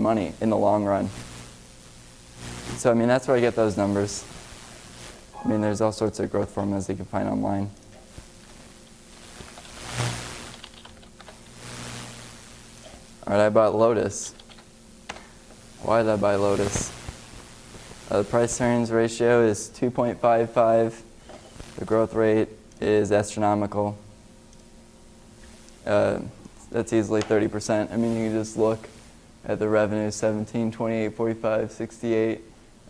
money in the long run. So, I mean, that's where I get those numbers. I mean, there's all sorts of growth formulas you can find online. All right, I bought Lotus. Why did I buy Lotus? The price earnings ratio is 2.55. The growth rate is astronomical. That's easily 30%. I mean, you can just look at the revenue, 17, 28, 45, 68,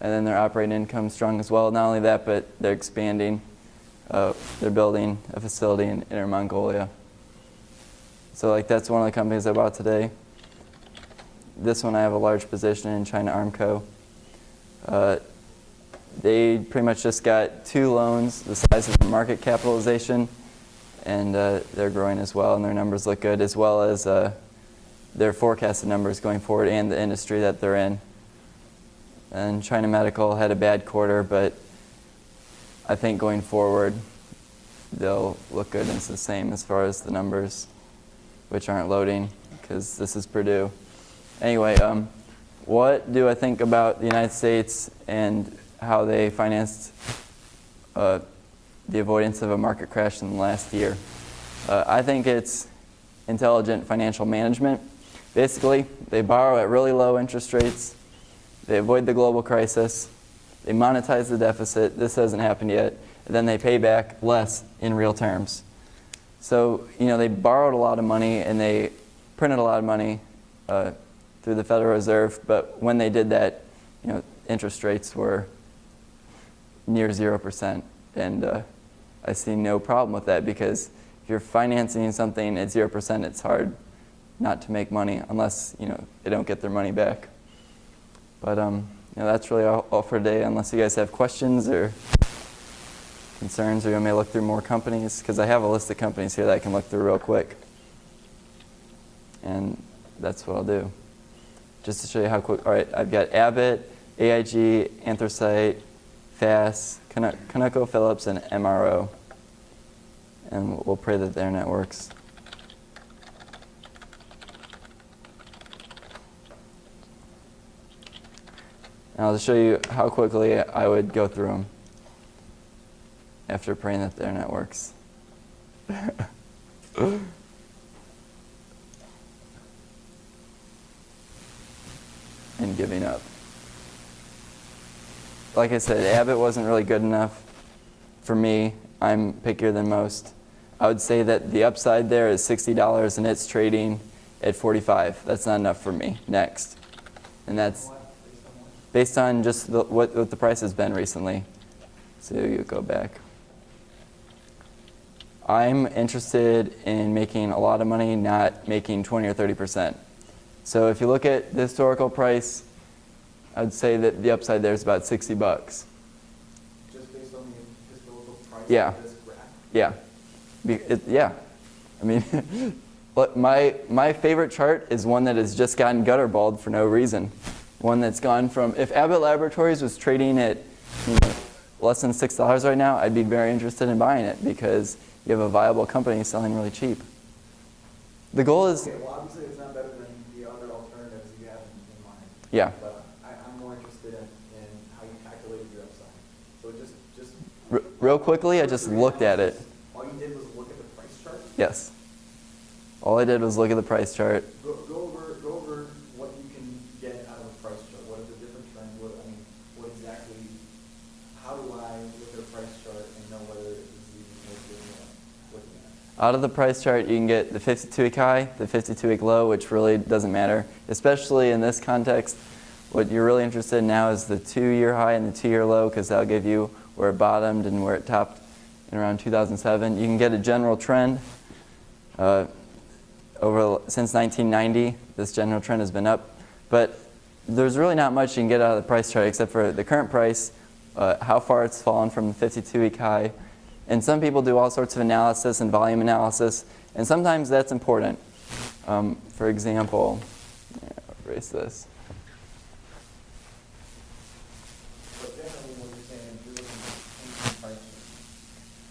and then their operating income strong as well. Not only that, but they're expanding. They're building a facility in Inner Mongolia. So like that's one of the companies I bought today. This one I have a large position in, China Armco. They pretty much just got 2 loans the size of the market capitalization, and they're growing as well, and their numbers look good, as well as their forecasted numbers going forward and the industry that they're in. And China Medical had a bad quarter, but I think going forward they'll look good, and it's the same as far as the numbers, which aren't loading because this is Purdue. Anyway, what do I think about the United States and how they financed the avoidance of a market crash in the last year? I think it's intelligent financial management. Basically, they borrow at really low interest rates, they avoid the global crisis, they monetize the deficit, this hasn't happened yet, and then they pay back less in real terms. So, you know, they borrowed a lot of money and they printed a lot of money through the Federal Reserve, but when they did that, you know, interest rates were near 0%, and I see no problem with that, because if you're financing something at 0%, it's hard not to make money unless, you know, they don't get their money back. But you know, that's really all for today, unless you guys have questions or concerns, or you want me to look through more companies, because I have a list of companies here that I can look through real quick. And that's what I'll do. Just to show you how quick. All right, I've got Abbott, AIG, Anthracite, FAS, ConocoPhillips, and MRO. And we'll pray that the internet works. And I'll just show you how quickly I would go through them after praying that the internet works. And giving up. Like I said, Abbott wasn't really good enough for me. I'm pickier than most. I would say that the upside there is $60 and it's trading at $45. That's not enough for me. Next. And that's based on just what the price has been recently. So you go back. I'm interested in making a lot of money, not making 20 or 30%. So if you look at the historical price, I'd say that the upside there is about $60. Just based on the historical price Yeah. of this graph? Yeah. Yeah. I mean, my favorite chart is one that has just gotten gutterballed for no reason. One that's gone from, if Abbott Laboratories was trading at, you know, less than $6 right now, I'd be very interested in buying it, because you have a viable company selling really cheap. The goal is... Okay, well, obviously it's not better than the other alternatives you have in mind. Yeah. But I'm more interested in how you calculated your upside. So just real quickly, I just looked at it. All you did was look at the price chart? Yes. All I did was look at the price chart. Go over what you can get out of the price chart. What are the different trends? What exactly, how do I look at a price chart and know whether it's even worth looking at? Out of the price chart, you can get the 52-week high, the 52-week low, which really doesn't matter. Especially in this context, what you're really interested in now is the 2-year high and the 2-year low, because that'll give you where it bottomed and where it topped in around 2007. You can get a general trend. Since 1990, this general trend has been up. But there's really not much you can get out of the price chart except for the current price, how far it's fallen from the 52-week high. And some people do all sorts of analysis and volume analysis, and sometimes that's important. For example, erase this. But generally, what you're saying is you're looking at price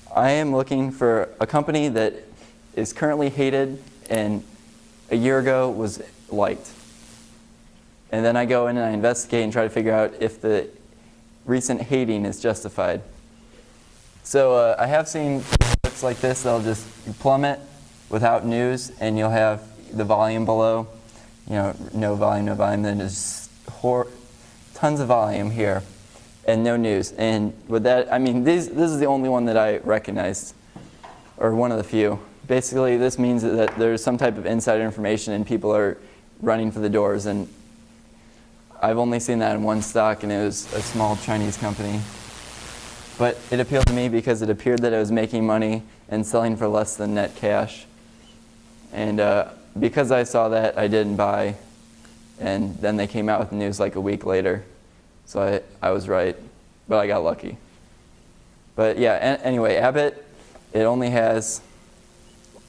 chart. I am looking for a company that is currently hated and a year ago was liked. And then I go in and I investigate and try to figure out if the recent hating is justified. So I have seen charts like this that'll just plummet without news, and you'll have the volume below, no volume, then just tons of volume here, and no news. And with that, I mean, this is the only one that I recognized, or one of the few. Basically, this means that there's some type of insider information and people are running for the doors. And I've only seen that in one stock, and it was a small Chinese company. But it appealed to me because it appeared that it was making money and selling for less than net cash. And because I saw that, I didn't buy. And then they came out with the news like a week later. So I was right, but I got lucky. But yeah, anyway, Abbott, it only has,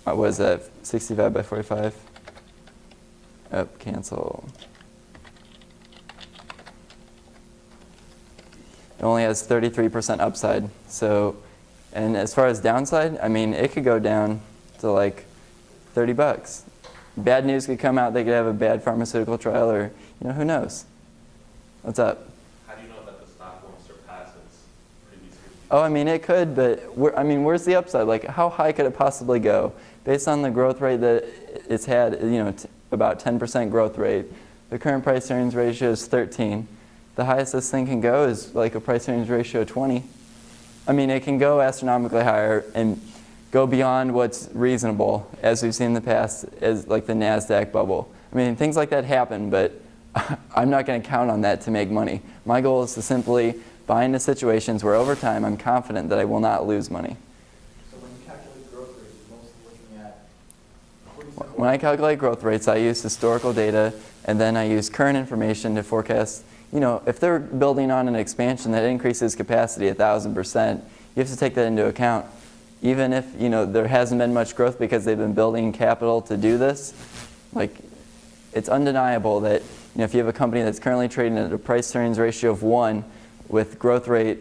what was that, 65 by 45? Cancel. It only has 33% upside. So, and as far as downside, I mean, it could go down to like $30. Bad news could come out. They could have a bad pharmaceutical trial, or who knows? What's up? How do you know that the stock won't surpass its previous 50? Oh, I mean, it could, but where's the upside? Like, how high could it possibly go? Based on the growth rate that it's had, about 10% growth rate. The current price earnings ratio is 13. The highest this thing can go is like a price earnings ratio of 20. I mean, it can go astronomically higher and go beyond what's reasonable, as we've seen in the past, as like the NASDAQ bubble. I mean, things like that happen, but I'm not going to count on that to make money. My goal is to simply buy into situations where over time I'm confident that I will not lose money. So when you calculate growth rates, you're mostly looking at, When I calculate growth rates, I use historical data, and then I use current information to forecast. If they're building on an expansion that increases capacity 1,000%, you have to take that into account. Even if there hasn't been much growth because they've been building capital to do this, like, it's undeniable that if you have a company that's currently trading at a price earnings ratio of 1 with growth rate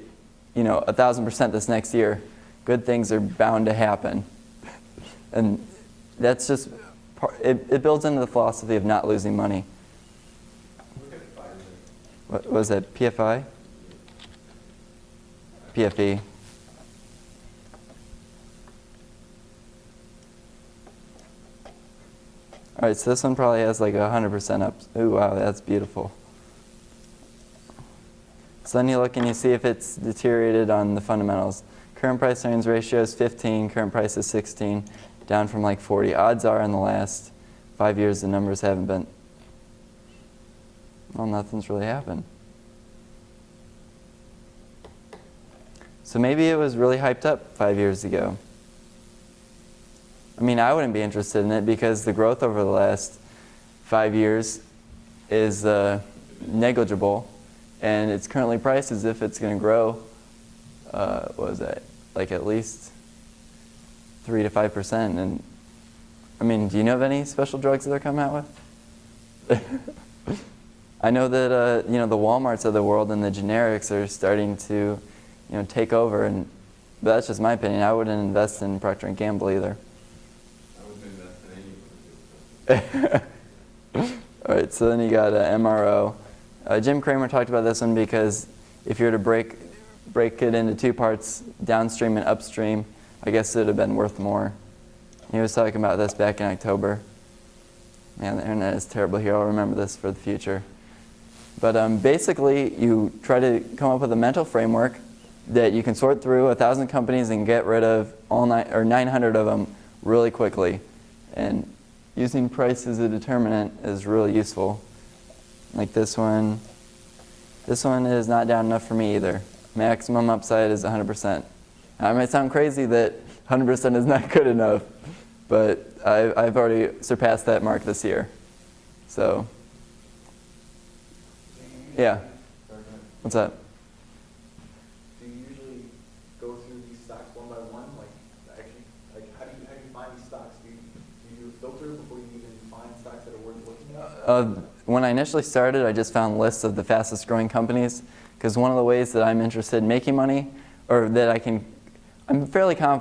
1,000% this next year, good things are bound to happen. And that's just it builds into the philosophy of not losing money. Look at Pfizer. What was that? PFI? PFE. All right, so this one probably has like 100% up. Ooh, wow, that's beautiful. So then you look and you see if it's deteriorated on the fundamentals. Current price earnings ratio is 15, current price is 16, down from like 40. Odds are in the last 5 years the numbers haven't been, well, nothing's really happened. So maybe it was really hyped up 5 years ago. I mean, I wouldn't be interested in it because the growth over the last 5 years is negligible, and it's currently priced as if it's going to grow, what was that, like at least 3 to 5%. And I mean, do you know of any special drugs that they're coming out with? I know that the Walmarts of the world and the generics are starting to take over, but that's just my opinion. I wouldn't invest in Procter & Gamble either. All right, so then you got MRO. Jim Cramer talked about this one because if you were to break it into two parts, downstream and upstream, I guess it would have been worth more. He was talking about this back in October. Man, the internet is terrible here. I'll remember this for the future. But basically, you try to come up with a mental framework that you can sort through 1,000 companies and get rid of 900 of them really quickly. And using price as a determinant is really useful. Like this one. This one is not down enough for me either. Maximum upside is 100%. Now, it might sound crazy that 100% is not good enough, but I've already surpassed that mark this year. So, yeah. What's up? Do you usually go through these stocks one by one? How do you find these stocks? Do you do a filter before you even find stocks that are worth looking at? When I initially started, I just found lists of the fastest growing companies, because one of the ways that I'm interested in making money, or that I'm fairly confident